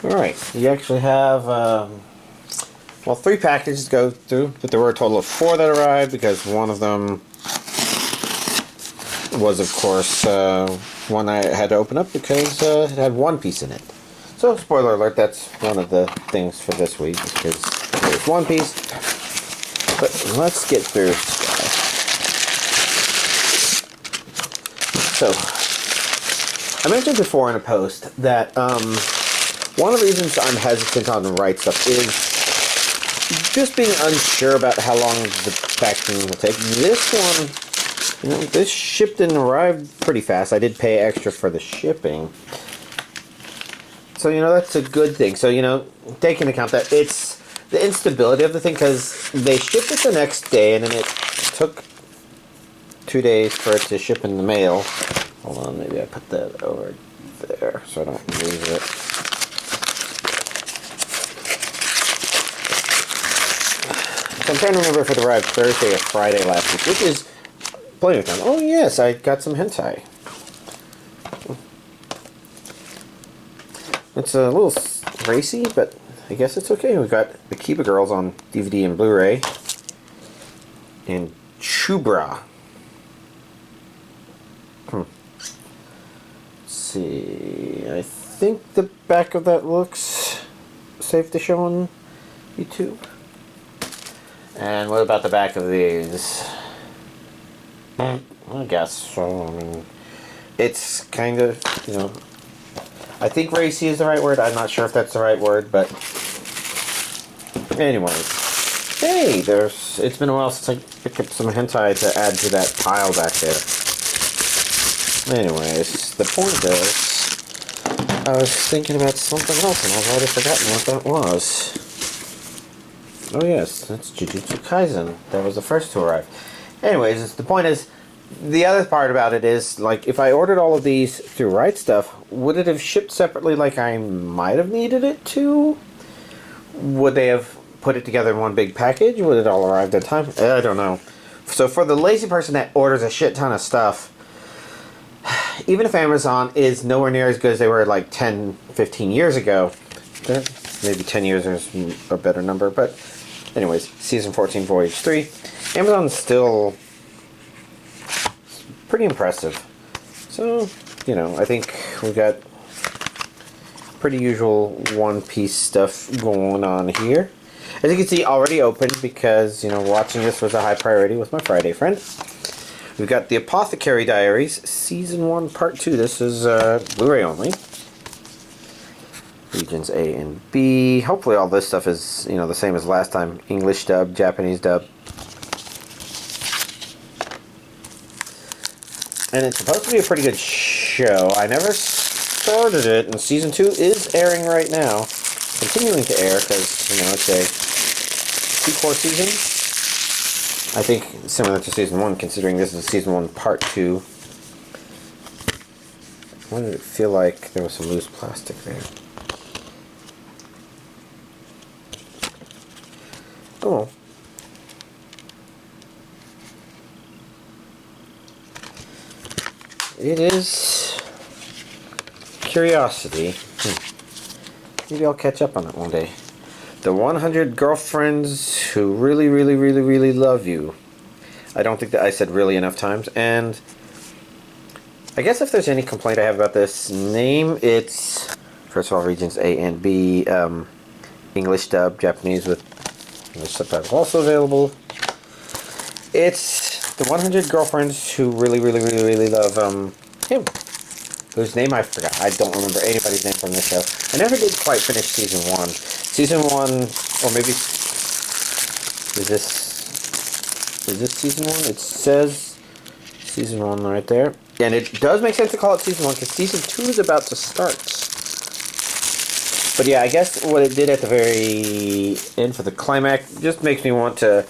Alright, you actually have, well, 3 packages to go through, but there were a total of 4 that arrived because one of them was, of course, one I had to open up because it had one piece in it. So, spoiler alert, that's one of the things for this week, because there's one piece. But let's get through stuff. So, I mentioned before in a post that one of the reasons I'm hesitant on the right stuff is just being unsure about how long the packaging will take. This one, you know, this shipped and arrived pretty fast. I did pay extra for the shipping. So, you know, that's a good thing. So, you know, take into account that it's the instability of the thing, because they shipped it the next day, and then it took 2 days for it to ship in the mail. Hold on, maybe I put that over there so I don't lose it. So I'm trying to remember if it arrived Thursday or Friday last week, which is plenty of time. Oh, yes, I got some hentai. It's a little racy, but I guess it's okay. We've got Akiba Girls on DVD and Blu-ray. And Chu-Bra. Let's see. I think the back of that looks safe to show on YouTube. And what about the back of these? I guess so. I mean, it's kind of, you know, I think racy is the right word. I'm not sure if that's the right word, but anyway. Hey, it's been a while since I picked up some hentai to add to that pile back there. Anyways, the point is, I was thinking about something else and I've already forgotten what that was. Oh yes, that's Jujutsu Kaisen. That was the first to arrive. Anyways, the point is, the other part about it is, like, if I ordered all of these through Right Stuff, would it have shipped separately like I might have needed it to? Would they have put it together in one big package? Would it all arrive at a time? I don't know. So for the lazy person that orders a shit ton of stuff, even if Amazon is nowhere near as good as they were like 10, 15 years ago, maybe 10 years is a better number, but anyways, Season 14, Voyage 3, Amazon's still pretty impressive. So, you know, I think we got pretty usual one-piece stuff going on here. As you can see, already open because, you know, watching this was a high priority with my Friday friend. We've got the Apothecary Diaries, Season 1, Part 2. This is Blu-ray only. Regions A and B. Hopefully all this stuff is, you know, the same as last time. English dub, Japanese dub. And it's supposed to be a pretty good show. I never started it, and Season 2 is airing right now. Continuing to air, because, you know, it's a 2-core season. I think similar to Season 1, considering this is Season 1, Part 2. Why did it feel like there was some loose plastic there? Oh. It is Curiosity. Maybe I'll catch up on it one day. The 100 Girlfriends Who Really, Really, Really, Really Love You. I don't think that I said really enough times. And I guess if there's any complaint I have about this name, it's, first of all, regions A and B, English dub, Japanese with English subtitles also available. It's the 100 Girlfriends Who Really, Really, Really, Really Love him. Whose name I forgot. I don't remember anybody's name from this show. I never did quite finish Season 1. Season 1, or maybe, is this Season 1? It says Season 1 right there. And it does make sense to call it Season 1 because Season 2 is about to start. But yeah, I guess what it did at the very end for the climax just makes me want to,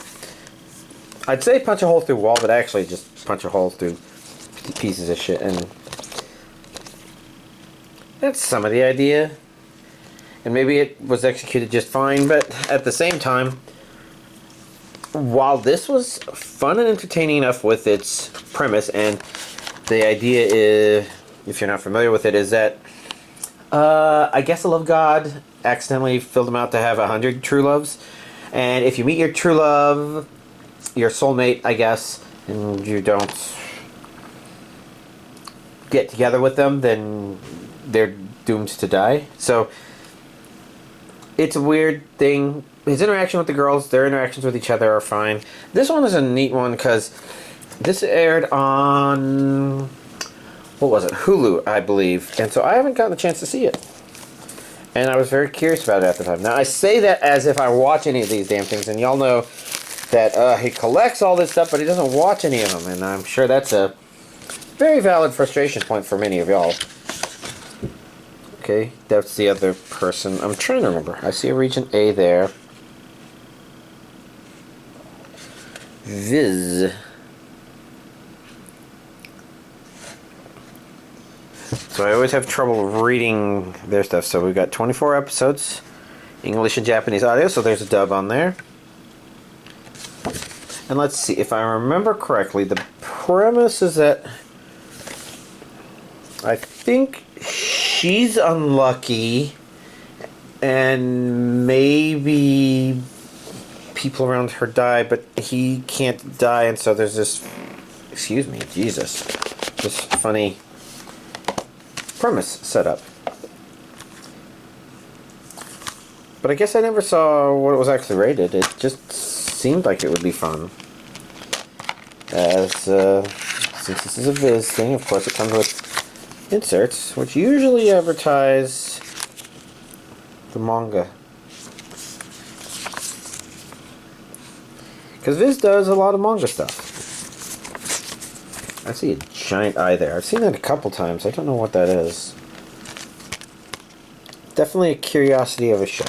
I'd say punch a hole through a wall, but actually just punch a hole through pieces of shit. And that's some of the idea. And maybe it was executed just fine, but at the same time, while this was fun and entertaining enough with its premise, and the idea is, if you're not familiar with it, is that I guess a love god accidentally filled him out to have 100 true loves. And if you meet your true love, your soulmate, I guess, and you don't get together with them, then they're doomed to die. So it's a weird thing. His interaction with the girls, their interactions with each other are fine. This one is a neat one because this aired on, what was it, Hulu, I believe. And so I haven't gotten a chance to see it. And I was very curious about it at the time. Now, I say that as if I watch any of these damn things, and y'all know that he collects all this stuff, but he doesn't watch any of them. And I'm sure that's a very valid frustration point for many of y'all. Okay, that's the other person. I'm trying to remember. I see a region A there. Viz. So I always have trouble reading their stuff. So we've got 24 episodes, English and Japanese audio, so there's a dub on there. And let's see, if I remember correctly, the premise is that I think she's unlucky and maybe people around her die, but he can't die, and so there's this, excuse me, Jesus, this funny premise set up. But I guess I never saw what it was actually rated. It just seemed like it would be fun. As, since this is a Viz thing, of course it comes with inserts, which usually advertise the manga. Because Viz does a lot of manga stuff. I see a giant eye there. I've seen that a couple times. I don't know what that is. Definitely a curiosity of a show.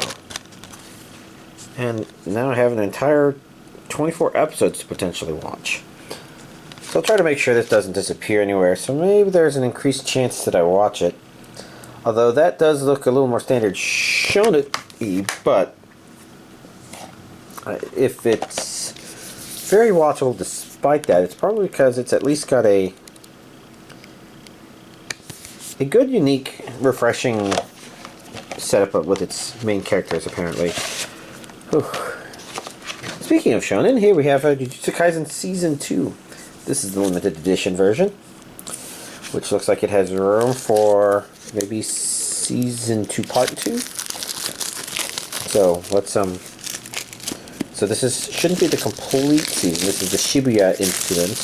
And now I have an entire 24 episodes to potentially watch. So I'll try to make sure this doesn't disappear anywhere. So maybe there's an increased chance that I watch it. Although that does look a little more standard shonen-y, but if it's very watchable despite that, it's probably because it's at least got a good, unique, refreshing setup with its main characters, apparently. Whew. Speaking of shonen, here we have Jujutsu Kaisen Season 2. This is the limited edition version, which looks like it has room for maybe Season 2 Part 2. So, let's, so this shouldn't be the complete season. This is the Shibuya incident.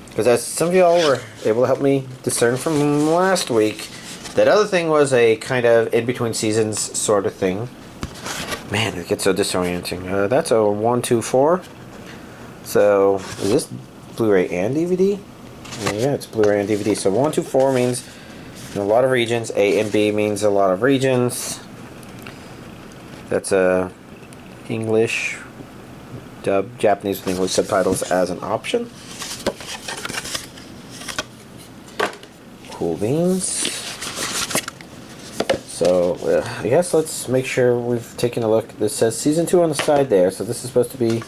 Because as some of y'all were able to help me discern from last week, that other thing was a kind of in-between seasons sort of thing. Man, it gets so disorienting. That's a 1, 2, 4. So, is this Blu-ray and DVD? Yeah, it's Blu-ray and DVD. So 1, 2, 4 means a lot of regions. A and B means a lot of regions. That's English dub, Japanese with English subtitles as an option. Cool beans. So, I guess let's make sure we've taken a look. This says Season 2 on the side there, so this is supposed to be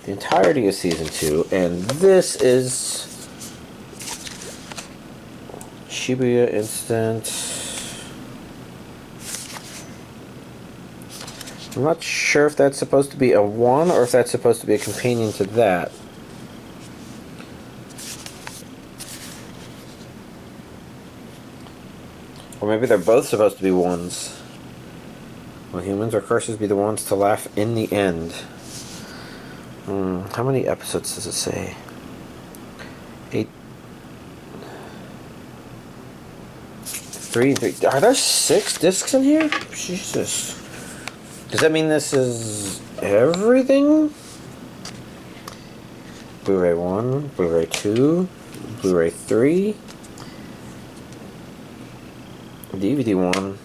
the entirety of Season 2, and this is Shibuya Incident. I'm not sure if that's supposed to be a 1 or if that's supposed to be a companion to that. Or maybe they're both supposed to be 1s. Will humans or curses be the ones to laugh in the end? How many episodes does it say? 8. 3. Are there 6 discs in here? Jesus. Does that mean this is everything? Blu-ray 1, Blu-ray 2, Blu-ray 3, DVD 1,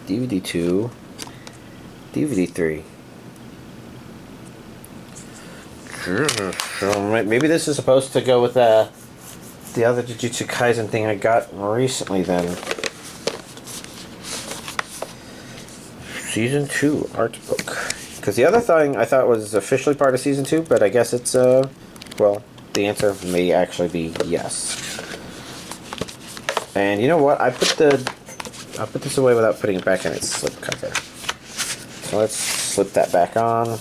DVD 2, DVD 3. So maybe this is supposed to go with the other Jujutsu Kaisen thing I got recently then. Season 2 art book. Because the other thing I thought was officially part of Season 2, but I guess it's, well, the answer may actually be yes. And you know what? I'll put this away without putting it back in its slip cover. So let's slip that back on.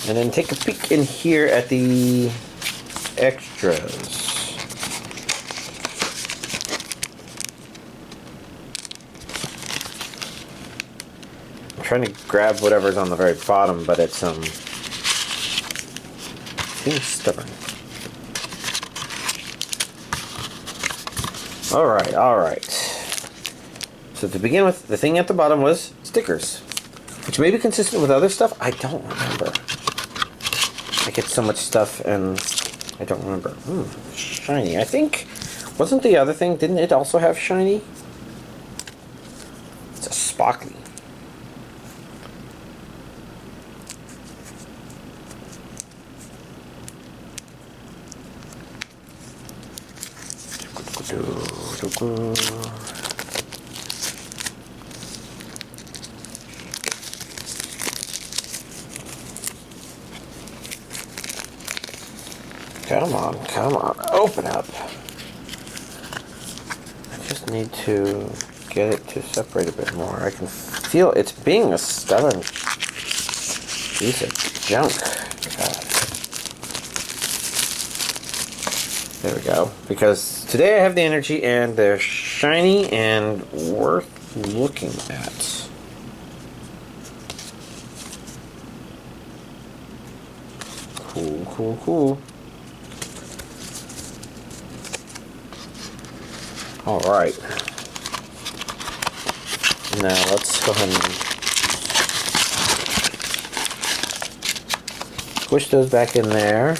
And then take a peek in here at the extras. I'm trying to grab whatever's on the very bottom, but it's being stubborn. Alright, alright. So to begin with, the thing at the bottom was stickers, which may be consistent with other stuff. I don't remember. I get so much stuff and I don't remember. Shiny. I think, wasn't the other thing, didn't it also have shiny? It's a Spockly. Come on, open up. I just need to get it to separate a bit more. I can feel it's being a stubborn piece of junk. God. There we go. Because today I have the energy and they're shiny and worth looking at. Cool, cool, cool. Alright. Now let's go ahead and push those back in there.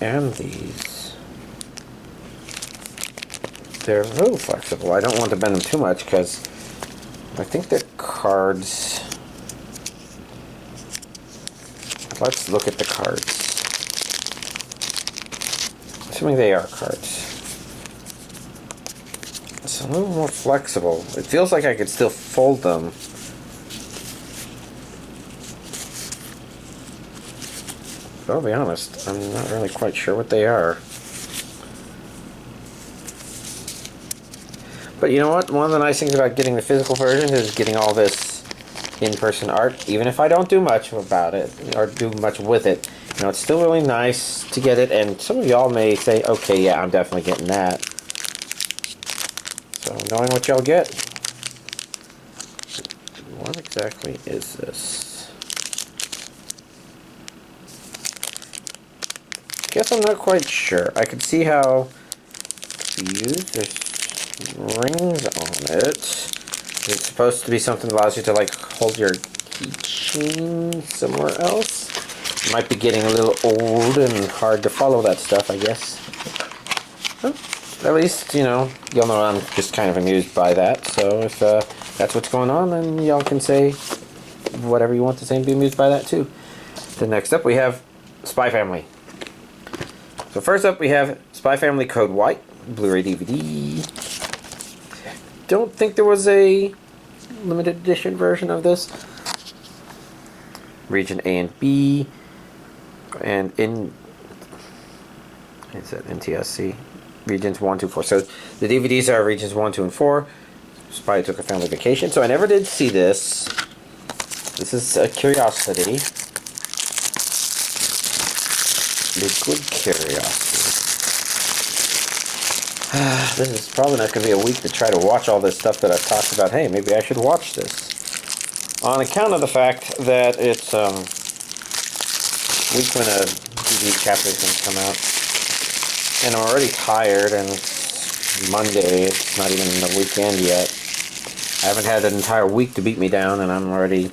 And these. They're a little flexible. I don't want to bend them too much because I think they're cards. Let's look at the cards. Assuming they are cards. It's a little more flexible. It feels like I could still fold them. But I'll be honest, I'm not really quite sure what they are. But you know what? One of the nice things about getting the physical version is getting all this in-person art. Even if I don't do much about it, or do much with it, you know, it's still really nice to get it, and some of y'all may say, okay, yeah, I'm definitely getting that. So, knowing what y'all get, what exactly is this? Guess I'm not quite sure. I can see how to use. There's rings on it. It's supposed to be something that allows you to, like, hold your keychain somewhere else. Might be getting a little old and hard to follow that stuff, I guess. Well, at least, you know, y'all know I'm just kind of amused by that. So if that's what's going on, then y'all can say whatever you want to say and be amused by that too. Then next up we have Spy Family. So first up we have Spy Family Code White, Blu-ray DVD. Don't think there was a limited edition version of this. Region A and B. And in NTSC regions 1, 2, 4. So the DVDs are regions 1, 2, and 4. Spy took a family vacation. So I never did see this. This is a curiosity. Liquid curiosity. This is probably not going to be a week to try to watch all this stuff that I've talked about. Hey, maybe I should watch this. On account of the fact that it's week when a DVD chapter is going to come out. And I'm already tired, and it's Monday, it's not even the weekend yet. I haven't had an entire week to beat me down, and I'm already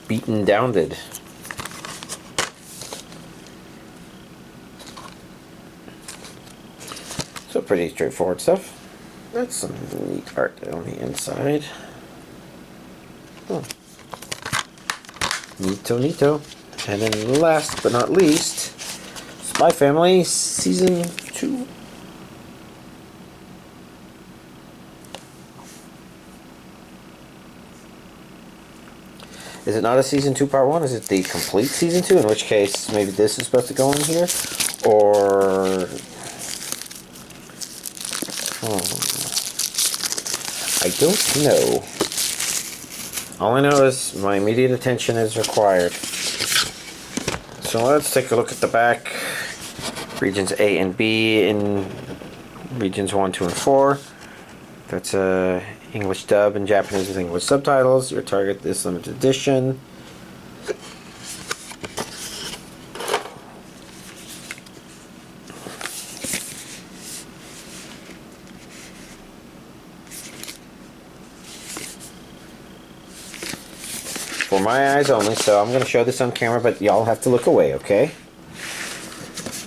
beaten downed. So pretty straightforward stuff. That's some neat art on the inside. Neato, neato. And then last but not least, Spy Family Season 2. Is it not a season 2 part 1? Is it the complete season 2? In which case, maybe this is supposed to go in here? Or... I don't know. All I know is my immediate attention is required. So let's take a look at the back. Regions A and B in regions 1, 2, and 4. That's English dub and Japanese with English subtitles. Your target is limited edition. For my eyes only, so I'm going to show this on camera, but y'all have to look away, okay? I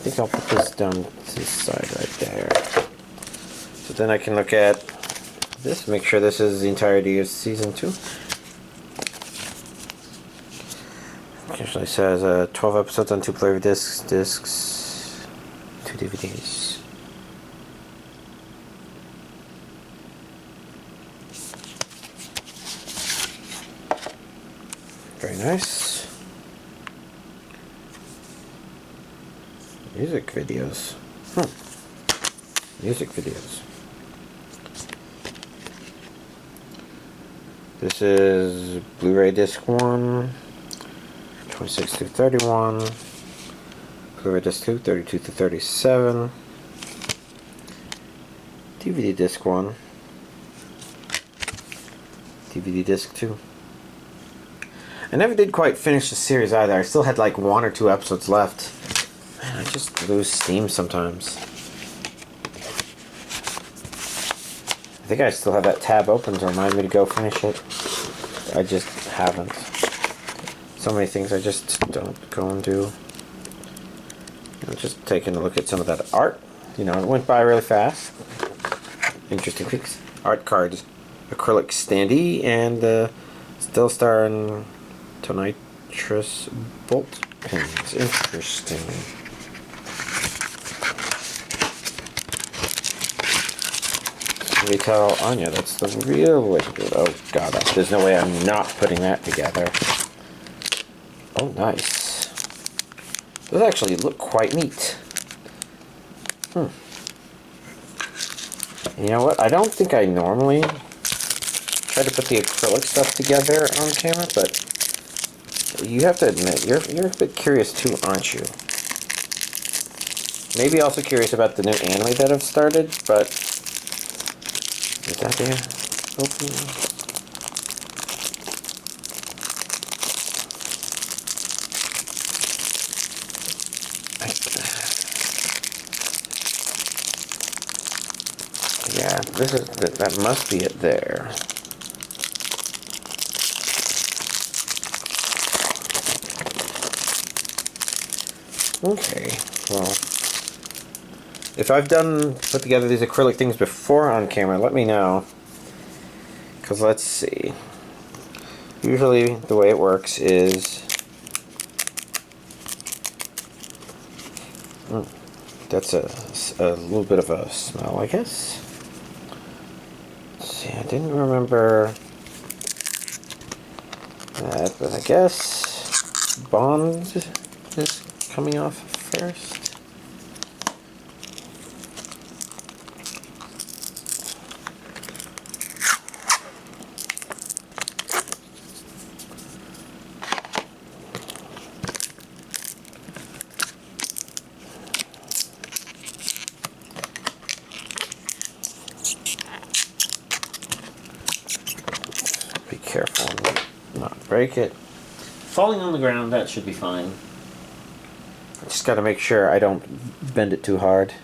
think I'll put this down to the side right there. So then I can look at this, make sure this is the entirety of season 2. It usually says 12 episodes on 2 player discs, 2 DVDs. Very nice. Music videos. Music videos. This is Blu-ray disc 1, 26 through 31. Blu-ray disc 2, 32 through 37. DVD disc 1. DVD disc 2. I never did quite finish the series either. I still had like 1 or 2 episodes left. Man, I just lose steam sometimes. I think I still have that tab open to remind me to go finish it. I just haven't. So many things I just don't go and do. I'm just taking a look at some of that art. You know, it went by really fast. Interesting things. Art cards, acrylic standee, and Still Star and Tonitrus bolt pins. Interesting. Retail Anya, that's the real way to do it. Oh god, there's no way I'm not putting that together. Oh, nice. Those actually look quite neat. You know what? I don't think I normally try to put the acrylic stuff together on camera, but you have to admit, you're a bit curious too, aren't you? Maybe also curious about the new anime that I've started, but is that there? Open. Yeah, this is that must be it there. Okay, well, if I've put together these acrylic things before on camera, let me know. Because let's see. Usually the way it works is... that's a little bit of a smell, I guess. Let's see, I didn't remember that, but I guess Bond is coming off first. Be careful and not break it. Falling on the ground, that should be fine. Just got to make sure I don't bend it too hard.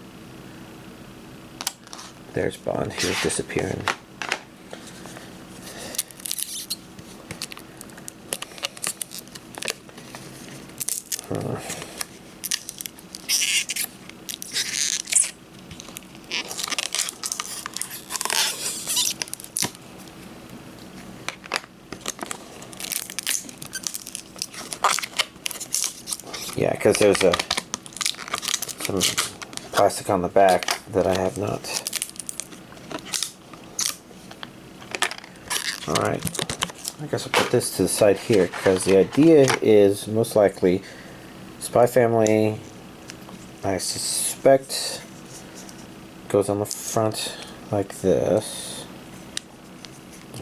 There's Bond. He's disappearing. Yeah, because there's some plastic on the back that I have not. Alright, I guess I'll put this to the side here, because the idea is most likely Spy Family, I suspect, goes on the front like this.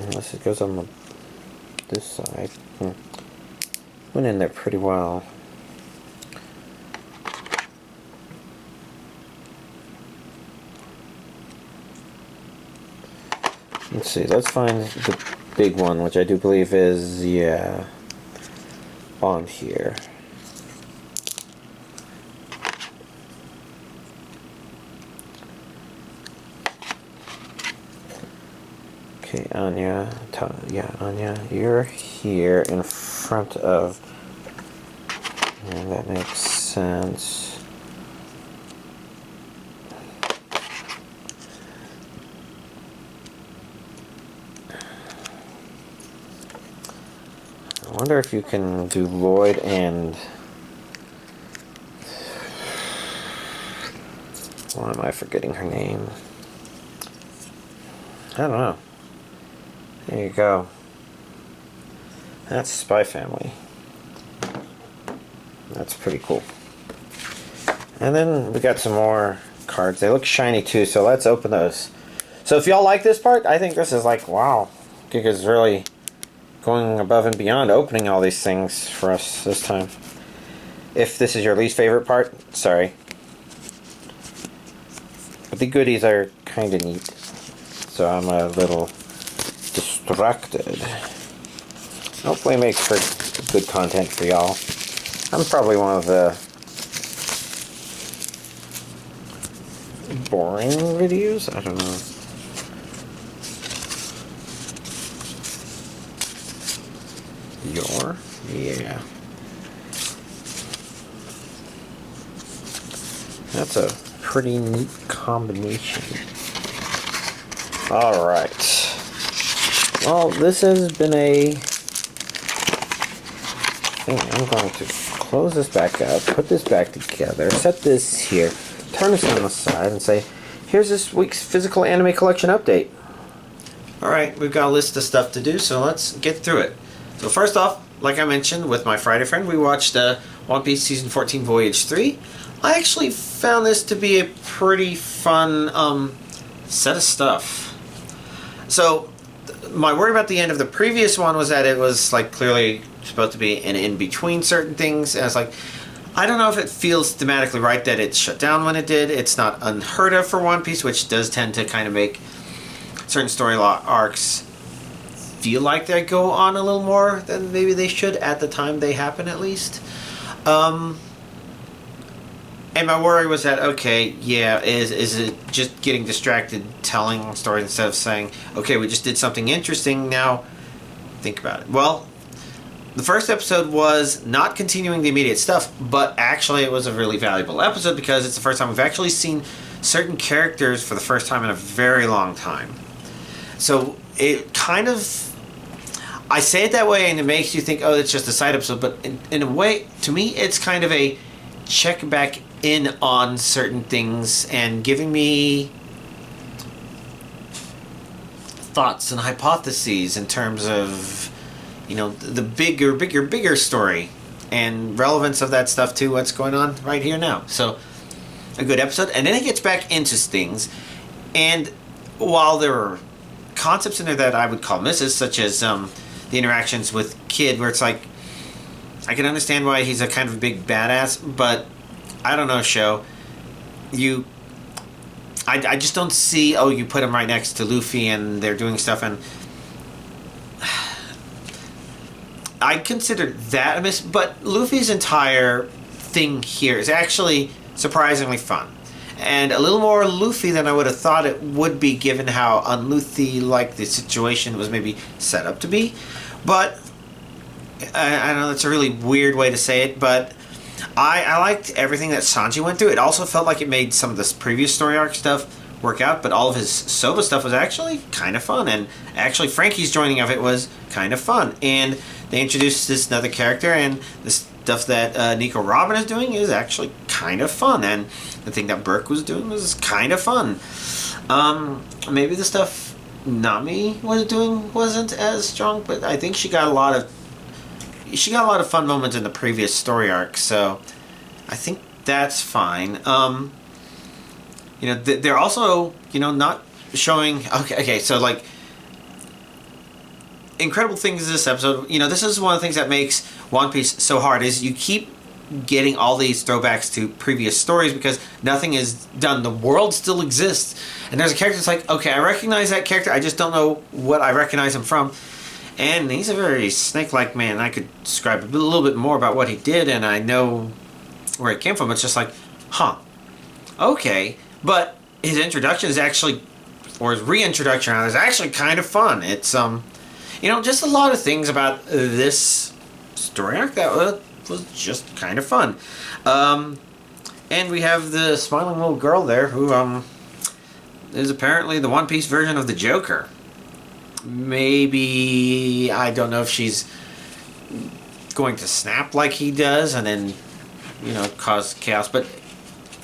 Unless it goes on this side. Went in there pretty well. Let's see, let's find the big one, which I do believe is, yeah, on here. Okay, Anya, Anya, you're here in front of, and that makes sense. I wonder if you can do Lloyd and... Why am I forgetting her name? I don't know. There you go. That's Spy Family. That's pretty cool. And then we got some more cards. They look shiny too, so let's open those. So if y'all like this part, I think this is like, wow. Giga's really going above and beyond opening all these things for us this time. If this is your least favorite part, sorry. But the goodies are kind of neat. So I'm a little distracted. Hopefully it makes for good content for y'all. I'm probably one of the boring videos? I don't know. Yeah. That's a pretty neat combination. Alright. Well, this has been a thing. I'm going to close this back up, put this back together, set this here, turn this on the side, and say, here's this week's physical anime collection update. Alright, we've got a list of stuff to do, so let's get through it. So first off, like I mentioned with my Friday friend, we watched One Piece Season 14 Voyage 3. I actually found this to be a pretty fun set of stuff. So my worry about the end of the previous one was that it was like clearly supposed to be an in-between certain things, and it's like, I don't know if it feels thematically right that it shut down when it did. It's not unheard of for One Piece, which does tend to kind of make certain story arcs feel like they go on a little more than maybe they should at the time they happen, at least. And my worry was that, okay, yeah, is it just getting distracted telling stories instead of saying, okay, we just did something interesting, now think about it. Well, the first episode was not continuing the immediate stuff, but actually it was a really valuable episode because it's the first time we've actually seen certain characters for the first time in a very long time. So it kind of... I say it that way and it makes you think, oh, it's just a side episode, but in a way, to me, it's kind of a check back in on certain things and giving me thoughts and hypotheses in terms of, you know, the bigger story and relevance of that stuff to what's going on right here now. So, a good episode. And then it gets back into things. And while there are concepts in there that I would call misses, such as the interactions with Kid, where it's like, I can understand why he's a kind of a big badass, but I don't know, show. I just don't see, oh, you put him right next to Luffy and they're doing stuff, and I consider that a miss, but Luffy's entire thing here is actually surprisingly fun. And a little more Luffy than I would have thought it would be, given how un-Luffy-like the situation was maybe set up to be. But, I know that's a really weird way to say it, but I liked everything that Sanji went through. It also felt like it made some of this previous story arc stuff work out, but all of his Soba stuff was actually kind of fun. And actually Frankie's joining of it was kind of fun. And they introduced this another character, and the stuff that Nico Robin is doing is actually kind of fun. And the thing that Burke was doing was kind of fun. Maybe the stuff Nami wasn't as strong, but I think she got a lot of fun moments in the previous story arc, so I think that's fine. They're also, not showing... Okay, so, like, incredible things in this episode. This is one of the things that makes One Piece so hard, is you keep getting all these throwbacks to previous stories because nothing is done. The world still exists. And there's a character that's like, okay, I recognize that character, I just don't know what I recognize him from. And he's a very snake-like man. I could describe a little bit more about what he did, and I know where it came from. It's just like, huh, okay. But his introduction is actually, or his reintroduction is actually kind of fun. It's, just a lot of things about this story arc that was just kind of fun. And we have the smiling little girl there who, is apparently the One Piece version of the Joker. Maybe, I don't know if she's going to snap like he does and then, cause chaos, but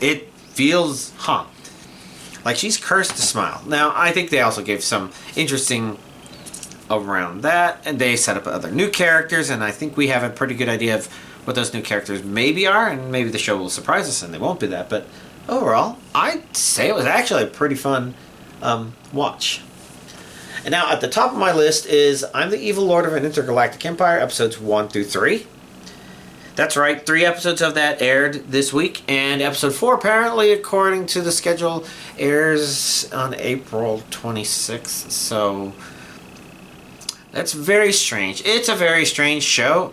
it feels, like she's cursed to smile. Now, I think they also gave some interesting around that, and they set up other new characters, and I think we have a pretty good idea of what those new characters maybe are, and maybe the show will surprise us and they won't do that, but overall, I'd say it was actually a pretty fun watch. And now, at the top of my list is I'm the Evil Lord of an Intergalactic Empire, episodes 1 through 3. That's right, 3 episodes of that aired this week, and episode 4, apparently, according to the schedule, airs on April 26th, so that's very strange. It's a very strange show.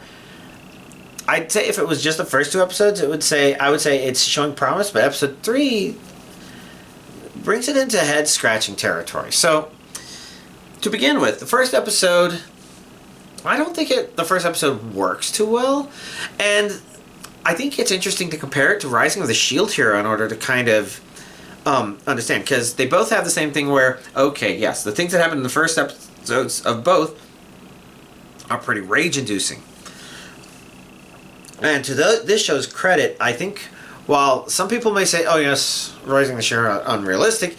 I'd say if it was just the first 2 episodes, I would say it's showing promise, but episode 3 brings it into head-scratching territory. So, to begin with, the first episode, I don't think the first episode works too well, and I think it's interesting to compare it to Rising of the Shield Hero in order to kind of understand, because they both have the same thing where, okay, yes, the things that happen in the first episodes of both are pretty rage-inducing. And to this show's credit, I think, while some people may say, oh yes, Rising of the Shield Hero unrealistic,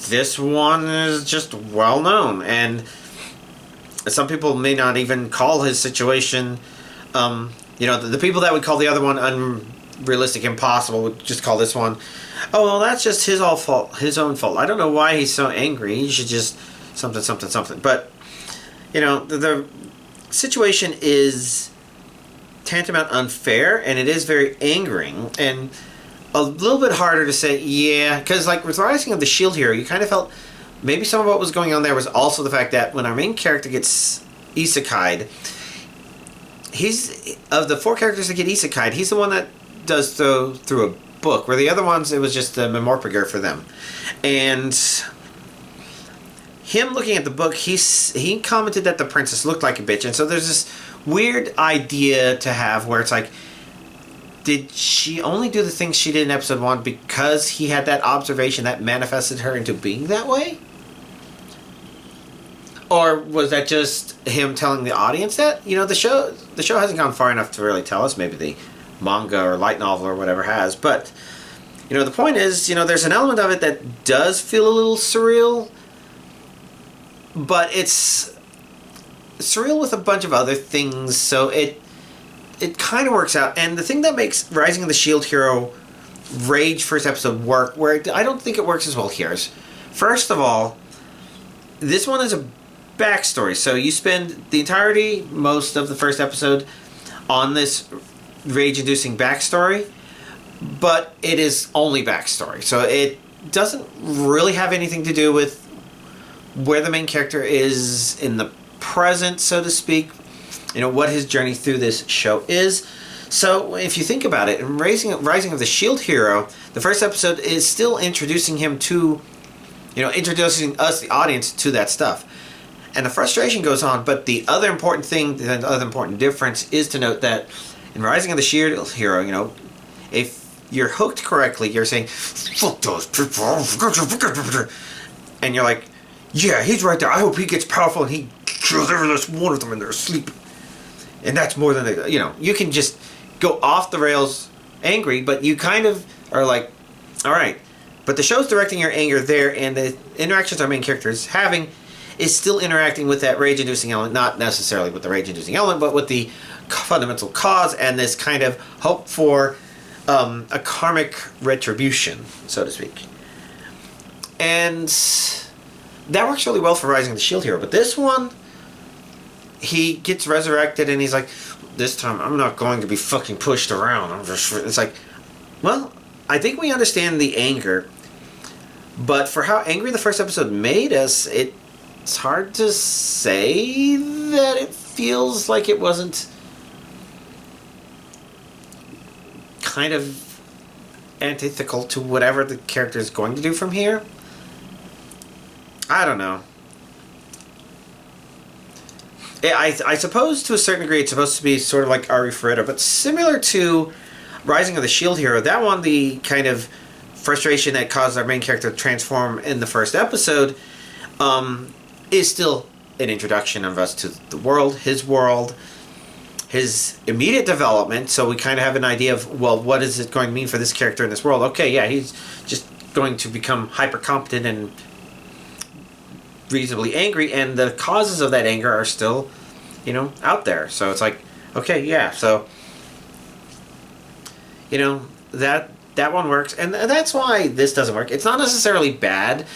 this one is just well known, and some people may not even call his situation, the people that would call the other one unrealistic, impossible, would just call this one, oh well, that's just his own fault. I don't know why he's so angry. He should just something. But the situation is tantamount unfair, and it is very angering, and a little bit harder to say, yeah, because like with Rising of the Shield Hero, you kind of felt maybe some of what was going on there was also the fact that when our main character gets isekai'd, he's, of the 4 characters that get isekai'd, he's the one that does so through a book, where the other ones, it was just a memoipager for them. And him looking at the book, he commented that the princess looked like a bitch, and so there's this weird idea to have where it's like, did she only do the things she did in episode 1 because he had that observation that manifested her into being that way? Or was that just him telling the audience that? The show hasn't gone far enough to really tell us. Maybe the manga or light novel or whatever has. But, the point is, there's an element of it that does feel a little surreal. But it's surreal with a bunch of other things, so it kind of works out. And the thing that makes Rising of the Shield Hero Rage first episode work, where I don't think it works as well here, is, first of all, this one is a backstory. So you spend the entirety, most of the first episode, on this rage-inducing backstory, but it is only backstory. So it doesn't really have anything to do with where the main character is in the present, so to speak, what his journey through this show is. So if you think about it, in Rising of the Shield Hero, the first episode is still introducing him to, introducing us, the audience, to that stuff. And the frustration goes on, but the other important thing, the other important difference is to note that in Rising of the Shield Hero, if you're hooked correctly, you're saying, fuck those people, and you're like, yeah, he's right there, I hope he gets powerful and he kills every last one of them in their sleep. And that's more than, you can just go off the rails angry, but you kind of are like, alright, But the show's directing your anger there, and the interactions our main character is having is still interacting with that rage-inducing element, not necessarily with the rage-inducing element, but with the fundamental cause and this kind of hope for a karmic retribution, so to speak. And that works really well for Rising of the Shield Hero. But this one, he gets resurrected and he's like, this time I'm not going to be fucking pushed around. It's like, well, I think we understand the anger, but for how angry the first episode made us, it's hard to say that it feels like it wasn't kind of antithetical to whatever the character is going to do from here. I don't know. I suppose to a certain degree it's supposed to be sort of like Ari Ferreira, but similar to Rising of the Shield Hero, that one, the kind of frustration that caused our main character to transform in the first episode is still an introduction of us to the world, his immediate development, so we kind of have an idea of, well, what is it going to mean for this character in this world? Okay, yeah, he's just going to become hyper-competent and reasonably angry, and the causes of that anger are still, out there. So it's like, okay, yeah, so, that one works, and that's why this doesn't work. It's not necessarily bad,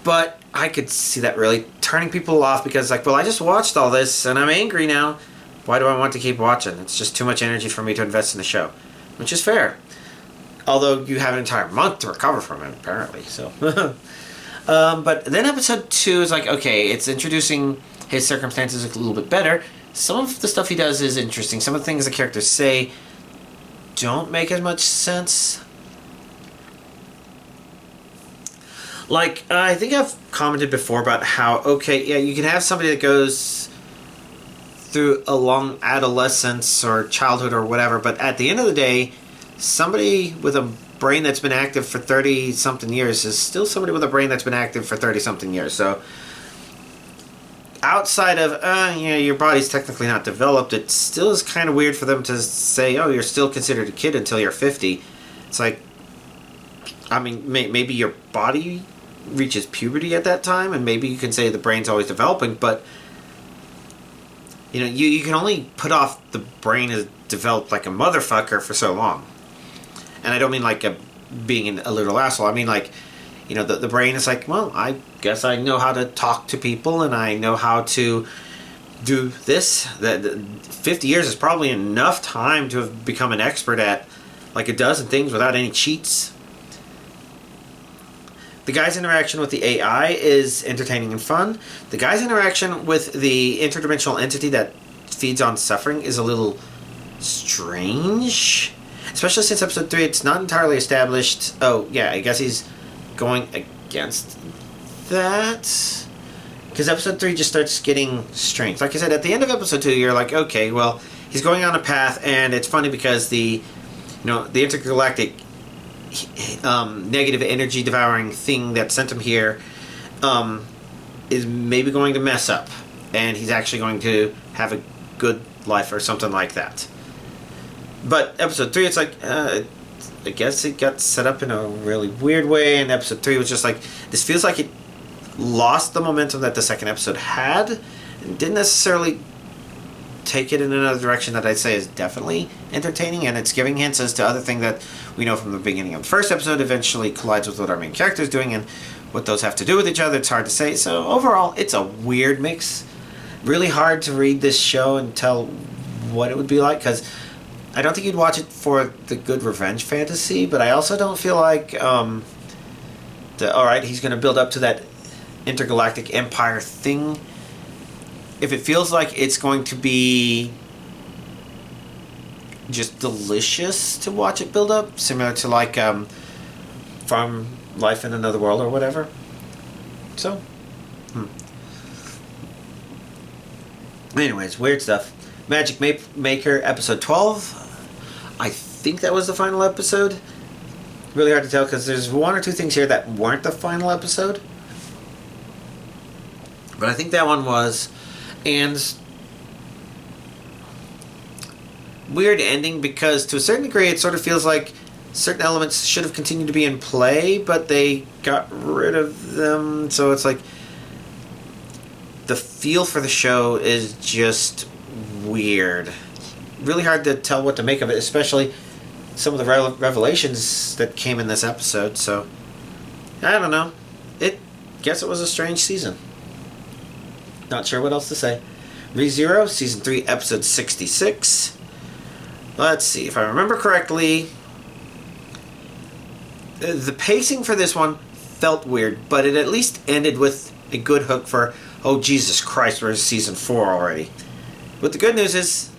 but I could see that really turning people off because, like, well, I just watched all this, and I'm angry now. Why do I want to keep watching? It's just too much energy for me to invest in the show, which is fair. Although you have an entire month to recover from it, apparently, so... but then episode 2 is like, okay, it's introducing his circumstances a little bit better. Some of the stuff he does is interesting. Some of the things the characters say don't make as much sense. Like, I think I've commented before about how, okay, yeah, you can have somebody that goes through a long adolescence or childhood or whatever, but at the end of the day, somebody with a brain that's been active for 30-something years is still somebody with a brain that's been active for 30-something years. So outside of, your body's technically not developed, it still is kind of weird for them to say, oh, you're still considered a kid until you're 50. It's like, I mean, maybe your body reaches puberty at that time, and maybe you can say the brain's always developing, but you can only put off the brain as developed like a motherfucker for so long. And I don't mean like being a little asshole. I mean like, the brain is like, well, I guess I know how to talk to people and I know how to do this. That 50 years is probably enough time to have become an expert at like a dozen things without any cheats. The guy's interaction with the AI is entertaining and fun. The guy's interaction with the interdimensional entity that feeds on suffering is a little strange. Especially since episode 3, it's not entirely established. Oh, yeah, I guess he's going against that. Because episode 3 just starts getting strange. Like I said, at the end of episode 2, you're like, okay, well, he's going on a path, and it's funny because the intergalactic negative energy devouring thing that sent him here is maybe going to mess up. And he's actually going to have a good life or something like that. But episode 3, it's like, I guess it got set up in a really weird way, and episode 3 was just like, this feels like it lost the momentum that the second episode had, and didn't necessarily take it in another direction that I'd say is definitely entertaining, and it's giving hints as to other things that we know from the beginning of the first episode eventually collides with what our main character is doing, and what those have to do with each other, it's hard to say. So overall, it's a weird mix. Really hard to read this show and tell what it would be like, because I don't think you'd watch it for the good revenge fantasy, but I also don't feel like, alright, he's going to build up to that intergalactic empire thing. If it feels like it's going to be just delicious to watch it build up, similar to like Farm Life in Another World or whatever. So, anyways, weird stuff. Magic Maker episode 12. I think that was the final episode. Really hard to tell because there's one or two things here that weren't the final episode. But I think that one was. And weird ending because to a certain degree it sort of feels like certain elements should have continued to be in play, but they got rid of them. So it's like the feel for the show is just weird. Really hard to tell what to make of it, especially some of the revelations that came in this episode. So I don't know. Guess it was a strange season. Not sure what else to say. ReZero, Season 3, Episode 66. Let's see. If I remember correctly, the pacing for this one felt weird, but it at least ended with a good hook for, oh, Jesus Christ, we're in Season 4 already. But the good news is,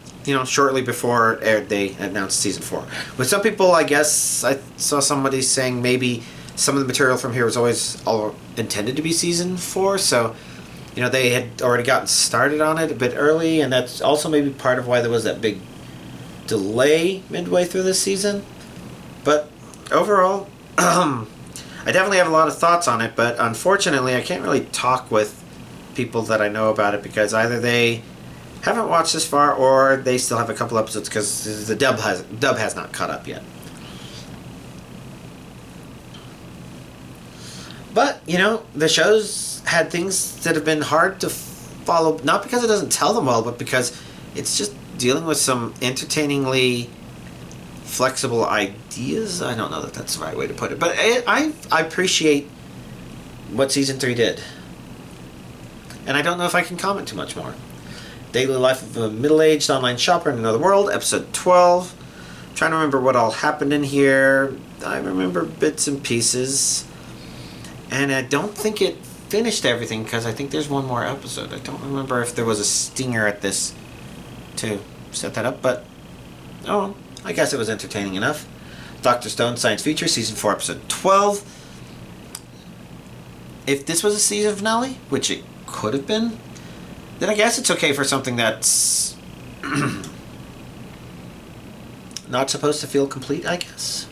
shortly before it aired, they announced Season 4. With some people, I guess, I saw somebody saying maybe some of the material from here was always all intended to be Season 4, so they had already gotten started on it a bit early, and that's also maybe part of why there was that big delay midway through this season. But overall, I definitely have a lot of thoughts on it, but unfortunately I can't really talk with people that I know about it because either they haven't watched this far or they still have a couple episodes because the dub has not caught up yet. But, the show's had things that have been hard to follow, not because it doesn't tell them well, but because it's just dealing with some entertainingly flexible ideas. I don't know that that's the right way to put it, but I appreciate what Season 3 did. And I don't know if I can comment too much more. Daily Life of a Middle-Aged Online Shopper in Another World, Episode 12. I'm trying to remember what all happened in here. I remember bits and pieces. And I don't think it finished everything because I think there's one more episode. I don't remember if there was a stinger at this to set that up, but I guess it was entertaining enough. Dr. Stone Science Feature, Season 4, Episode 12. If this was a season finale, which it could have been, then I guess it's okay for something that's not supposed to feel complete, I guess.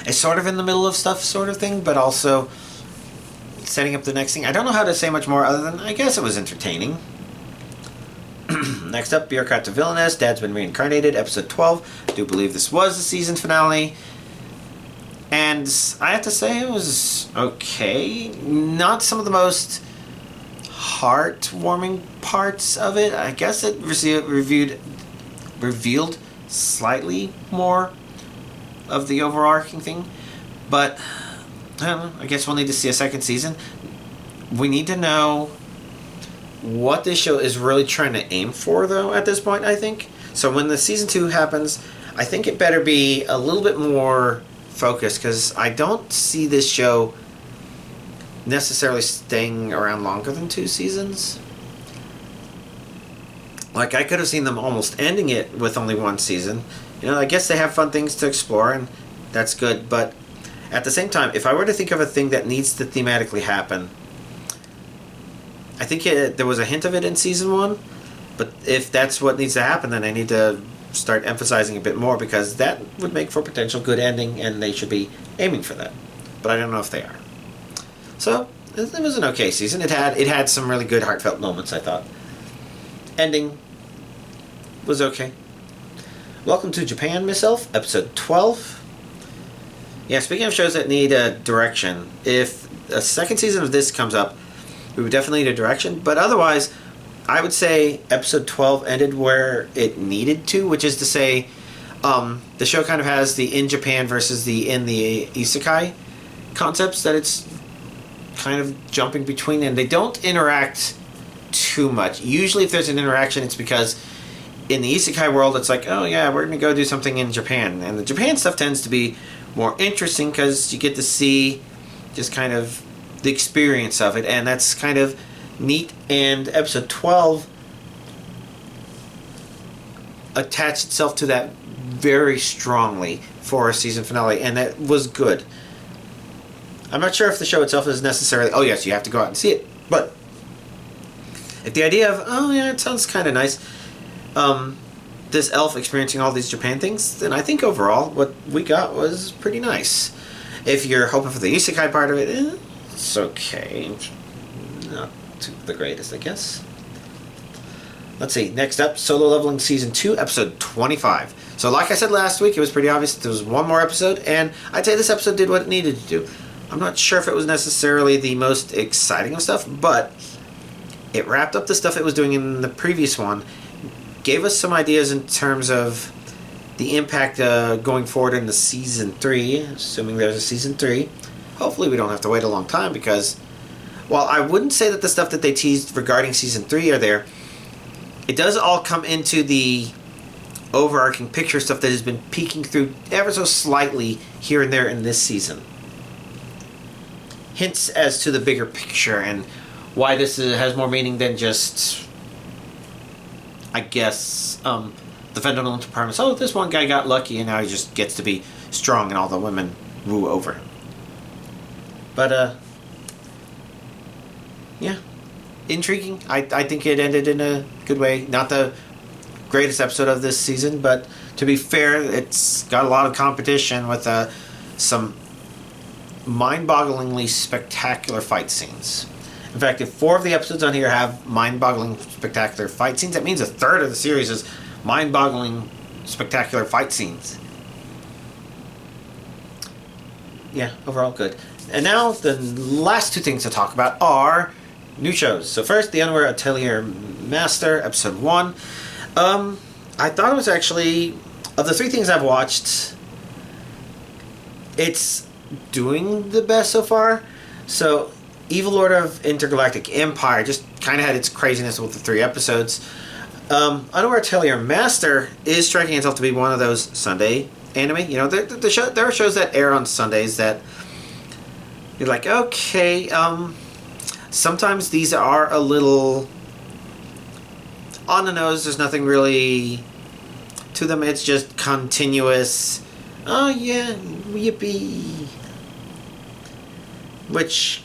It's sort of in the middle of stuff sort of thing, but also setting up the next thing. I don't know how to say much more other than I guess it was entertaining. Next up, Bureaucrat to Villainess, Dad's Been Reincarnated, Episode 12. I do believe this was the season finale. And I have to say it was okay. Not some of the most heartwarming parts of it. I guess it revealed slightly more of the overarching thing, but I don't know. I guess we'll need to see a second season. We need to know what this show is really trying to aim for, though, at this point, I think. So when the Season 2 happens, I think it better be a little bit more focused, because I don't see this show necessarily staying around longer than 2 seasons. Like, I could have seen them almost ending it with only 1 season. I guess they have fun things to explore, and that's good. But at the same time, if I were to think of a thing that needs to thematically happen, I think there was a hint of it in Season 1. But if that's what needs to happen, then I need to start emphasizing a bit more, because that would make for a potential good ending, and they should be aiming for that. But I don't know if they are. So, it was an okay season. It had some really good heartfelt moments, I thought. Ending was okay. Welcome to Japan, Miss Elf, Episode 12. Yeah, speaking of shows that need a direction, if a second season of this comes up, we would definitely need a direction. But otherwise, I would say Episode 12 ended where it needed to, which is to say, the show kind of has the in Japan versus the in the isekai concepts that it's kind of jumping between, and they don't interact too much. Usually if there's an interaction, it's because in the isekai world, it's like, oh yeah, we're going to go do something in Japan. And the Japan stuff tends to be more interesting because you get to see just kind of the experience of it, and that's kind of neat. And Episode 12 attached itself to that very strongly for a season finale, and that was good. I'm not sure if the show itself is necessarily, oh yes, you have to go out and see it, but if the idea of, oh yeah, it sounds kind of nice, this elf experiencing all these Japan things, then I think overall what we got was pretty nice. If you're hoping for the isekai part of it, it's okay. Not the greatest, I guess. Let's see. Next up, Solo Leveling Season 2, Episode 25. So like I said last week, it was pretty obvious that there was one more episode, and I'd say this episode did what it needed to do. I'm not sure if it was necessarily the most exciting of stuff, but it wrapped up the stuff it was doing in the previous one, gave us some ideas in terms of the impact going forward into Season 3, assuming there's a Season 3. Hopefully we don't have to wait a long time, because while I wouldn't say that the stuff that they teased regarding Season 3 are there, it does all come into the overarching picture stuff that has been peeking through ever so slightly here and there in this season. Hints as to the bigger picture and why this has more meaning than just, I guess, the fundamental premise. Oh, this one guy got lucky and now he just gets to be strong and all the women woo over him. But, yeah. Intriguing. I think it ended in a good way. Not the greatest episode of this season, but to be fair, it's got a lot of competition with some mind-bogglingly spectacular fight scenes. In fact, if 4 of the episodes on here have mind-boggling spectacular fight scenes, that means a third of the series is mind-boggling spectacular fight scenes. Yeah, overall good. And now the last 2 things to talk about are new shows. So first, The Underwear Atelier Master, Episode 1. I thought it was actually, of the 3 things I've watched, it's doing the best so far. So, Evil Lord of Intergalactic Empire just kind of had its craziness with the 3 episodes. Underwear Atelier Master is striking itself to be one of those Sunday anime. You know, there are shows that air on Sundays that you're like, okay, sometimes these are a little on the nose. There's nothing really to them. It's just continuous, oh yeah, yippee, which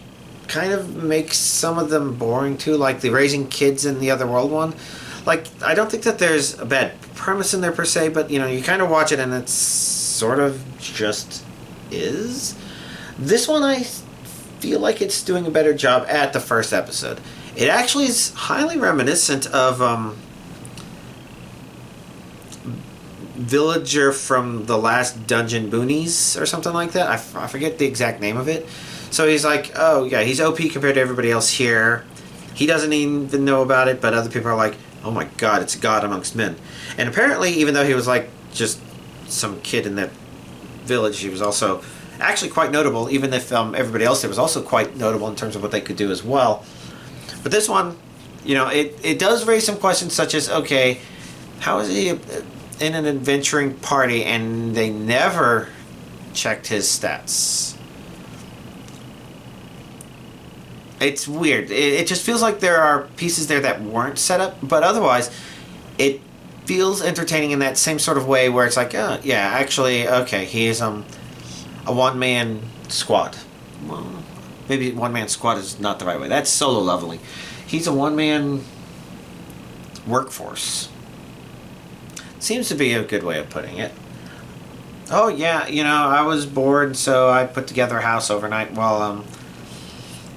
kind of makes some of them boring too, like the Raising Kids in the Otherworld one. Like, I don't think that there's a bad premise in there per se, but you know, you kind of watch it and it's sort of just is. This one, I feel like it's doing a better job at the first episode. It actually is highly reminiscent of Villager from the Last Dungeon Boonies or something like that. I forget the exact name of it. So he's like, oh yeah, he's OP compared to everybody else here. He doesn't even know about it, but other people are like, oh my god, it's a god amongst men. And apparently, even though he was like just some kid in that village, he was also actually quite notable, even if everybody else there was also quite notable in terms of what they could do as well. But this one, you know, it does raise some questions such as, okay, how is he in an adventuring party and they never checked his stats? It's weird. It just feels like there are pieces there that weren't set up, but otherwise, it feels entertaining in that same sort of way where it's like, oh, yeah, actually, okay, he is a one-man squad. Well, maybe one-man squad is not the right way. That's solo leveling. He's a one-man workforce. Seems to be a good way of putting it. Oh, yeah, you know, I was bored, so I put together a house overnight while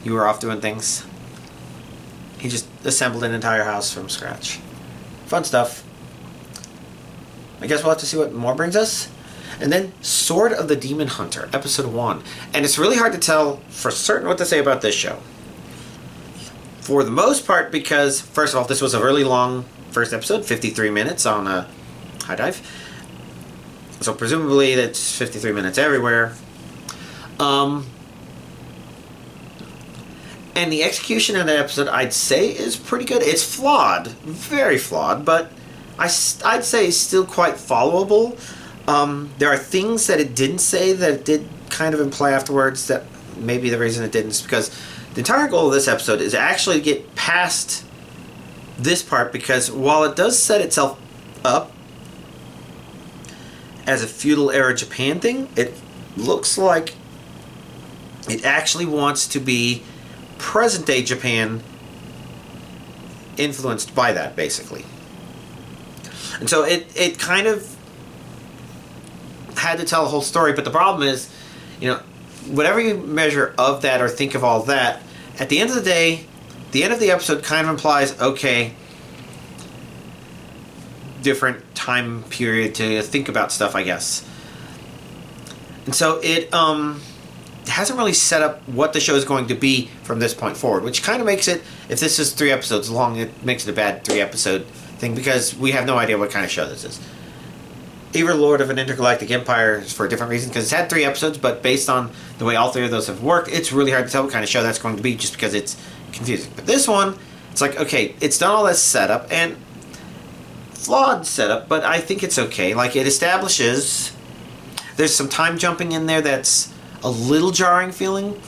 you were off doing things. He just assembled an entire house from scratch. Fun stuff. I guess we'll have to see what more brings us. And then Sword of the Demon Hunter, Episode 1. And it's really hard to tell for certain what to say about this show. For the most part, because, first of all, this was a really long first episode, 53 minutes on High Dive. So presumably that's 53 minutes everywhere. And the execution in that episode, I'd say, is pretty good. It's flawed, very flawed, but I'd say still quite followable. There are things that it didn't say that it did kind of imply afterwards that maybe the reason it didn't is because the entire goal of this episode is actually to get past this part, because while it does set itself up as a feudal era Japan thing, it looks like it actually wants to be present day Japan influenced by that, basically. And so it kind of had to tell the whole story, but the problem is, you know, whatever you measure of that or think of all that, at the end of the day, the end of the episode kind of implies, okay, different time period to think about stuff, I guess. And so it hasn't really set up what the show is going to be from this point forward, which kind of makes it, if this is 3 episodes long, it makes it a bad 3-episode thing, because we have no idea what kind of show this is. Lord of an Intergalactic Empire is for a different reason, because it's had 3 episodes, but based on the way all 3 of those have worked, it's really hard to tell what kind of show that's going to be, just because it's confusing. But this one, it's like, okay, it's done all that setup, and flawed setup, but I think it's okay. Like, it establishes, there's some time jumping in there that's a little jarring feeling,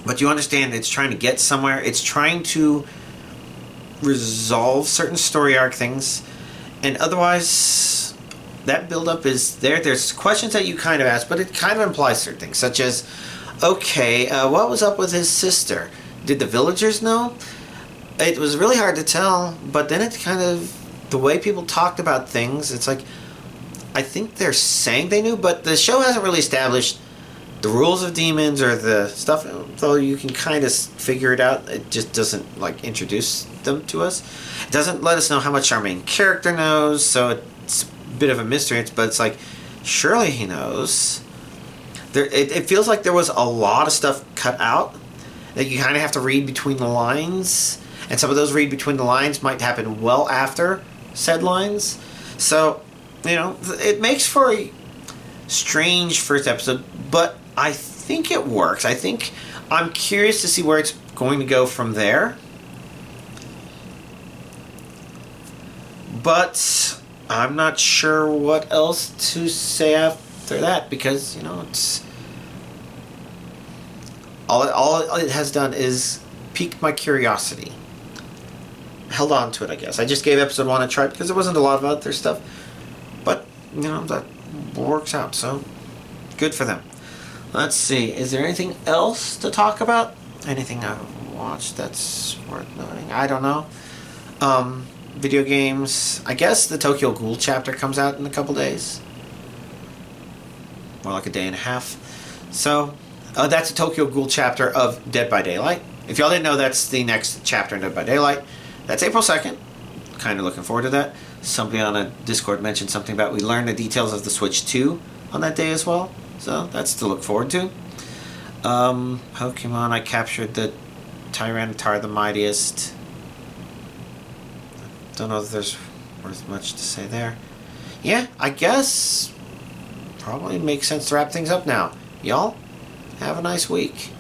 but you understand it's trying to get somewhere. It's trying to resolve certain story arc things, and otherwise that build-up is there. There's questions that you kind of ask, but it kind of implies certain things, such as, okay, what was up with his sister? Did the villagers know? It was really hard to tell, but then it's kind of, the way people talked about things, it's like, I think they're saying they knew, but the show hasn't really established the rules of demons or the stuff, though you can kind of figure it out. It just doesn't, like, introduce them to us. It doesn't let us know how much our main character knows, so it's a bit of a mystery, but it's like, surely he knows. It feels like there was a lot of stuff cut out that you kind of have to read between the lines, and some of those read between the lines might happen well after said lines. So, you know, it makes for a strange first episode, but I think it works. I think I'm curious to see where it's going to go from there. But I'm not sure what else to say after that, because, you know, it's all it has done is piqued my curiosity. Held on to it, I guess. I just gave episode 1 a try because there wasn't a lot of other stuff. But, you know, that works out, so good for them. Let's see, is there anything else to talk about? Anything I've watched that's worth noting? I don't know. Video games. I guess the Tokyo Ghoul chapter comes out in a couple days. More like a day and a half. So, that's a Tokyo Ghoul chapter of Dead by Daylight. If y'all didn't know, that's the next chapter in Dead by Daylight. That's April 2nd. Kind of looking forward to that. Somebody on a Discord mentioned something about we learned the details of the Switch 2 on that day as well. So that's to look forward to. Pokemon, I captured the Tyranitar the Mightiest. Don't know if there's worth much to say there. Yeah, I guess probably makes sense to wrap things up now. Y'all, have a nice week.